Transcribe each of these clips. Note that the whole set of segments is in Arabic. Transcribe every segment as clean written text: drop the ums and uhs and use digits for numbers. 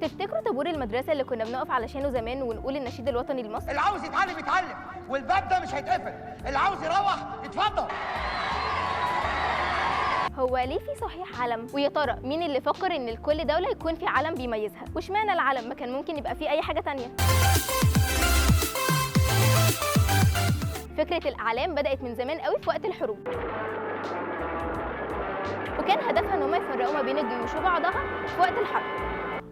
تفتكروا طابور المدرسه اللي كنا بنقف علشانه زمان ونقول النشيد الوطني لمصر؟ اللي عاوز يتعلم يتعلم، والباب ده مش هيتقفل، اللي عاوز يروح يتفضل. هو ليه في صحيح علم؟ ويا ترى مين اللي فكر ان لكل دوله يكون في علم بيميزها؟ واشمعنى العلم؟ ما كان ممكن يبقى فيه اي حاجه تانية؟ فكره الاعلام بدات من زمان قوي في وقت الحروب، وكان هدفها ان هم يفرقوا ما بين الجيوش وبعضها في وقت الحرب.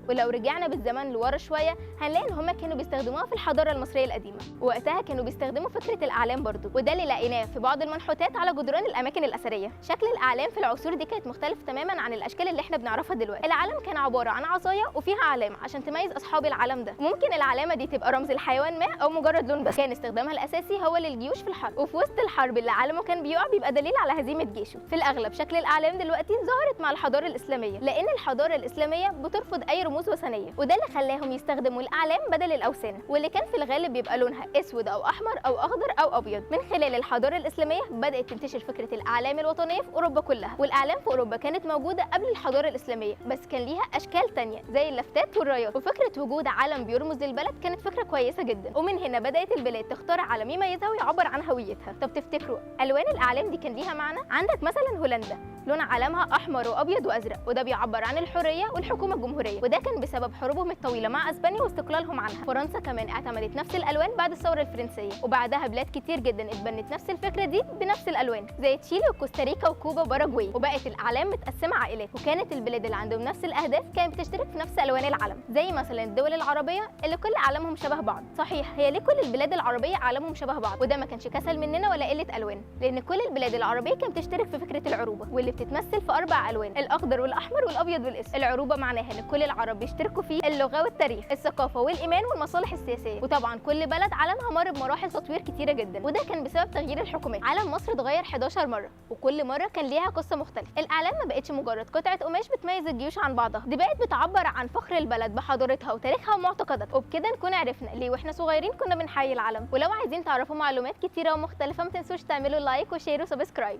ولو رجعنا بالزمن لورا شويه هنلاقي ان هم كانوا بيستخدموها في الحضاره المصريه القديمه، ووقتها كانوا بيستخدموا فكره الاعلام برضو، وده اللي لقيناه في بعض المنحوتات على جدران الاماكن الاثريه. شكل الاعلام في العصور دي كانت مختلف تماما عن الاشكال اللي احنا بنعرفها دلوقتي. العلم كان عباره عن عصايه وفيها علامه عشان تميز اصحاب العلم ده، ممكن العلامه دي تبقى رمز لحيوان ما او مجرد لون بس. كان استخدامها الاساسي هو للجيوش في الحرب، وفي وسط الحرب اللي علمه كان بيقع بيبقى دليل على هزيمه جيشه. في الاغلب شكل الاعلام دلوقتي ظهرت مع الحضاره الاسلاميه، لان الحضاره الاسلاميه بترفض اي رموز وثنيه، وده اللي خلاهم يستخدموا الاعلام بدل الاوثان، واللي كان في الغالب بيبقى لونها اسود او احمر او اخضر او ابيض. من خلال الحضاره الاسلاميه بدات تنتشر فكره الاعلام الوطنيه في اوروبا كلها، والاعلام في اوروبا كانت موجوده قبل الحضاره الاسلاميه بس كان ليها اشكال تانية زي اللافتات والرايات. وفكره وجود علم بيرمز للبلد كانت فكره كويسه جدا، ومن هنا بدات البلاد تختار علم يميزها ويعبر عن هويتها. طب تفتكروا الوان الاعلام دي كان ليها معنى؟ عندك مثلا هولندا لون علمها احمر وابيض وازرق، وده بيعبر عن الحريه والحكومه الجمهوريه، وده كان بسبب حروبهم الطويله مع اسبانيا واستقلالهم عنها. فرنسا كمان اعتمدت نفس الالوان بعد الثوره الفرنسيه، وبعدها بلاد كتير جدا اتبنت نفس الفكره دي بنفس الالوان زي تشيلي وكوستاريكا وكوبا وباراجواي، وبقت الاعلام متقسمه عائلات، وكانت البلاد اللي عندهم نفس الاهداف كانت بتشترك في نفس الوان العلم، زي مثلا الدول العربيه اللي كل اعلامهم شبه بعض. صحيح هي ليه كل البلاد العربيه اعلامهم شبه بعض؟ وده ما كانش كسل مننا ولا قله الوان، لان كل البلاد العربيه كانت بتشترك في فكره العروبه، واللي بتتمثل في 4 الوان: الاخضر والاحمر والابيض والاسود. العروبه معناها ان كل العرب بيشتركوا في اللغه والتاريخ، الثقافه والايمان والمصالح السياسيه، وطبعا كل بلد علمها مر بمراحل تطوير كتيره جدا، وده كان بسبب تغيير الحكومات. علم مصر اتغير 11 مره، وكل مره كان ليها قصه مختلفه. الاعلام ما بقتش مجرد قطعه قماش بتميز الجيوش عن بعضها، دي بقت بتعبر عن فخر البلد بحضارتها وتاريخها ومعتقداتها. وبكده نكون عرفنا ليه واحنا صغيرين كنا بنحيي العلم. ولو عايزين تعرفوا معلومات كتيره ومختلفه ما تنسوش تعملوا لايك وشير وسبسكرايب.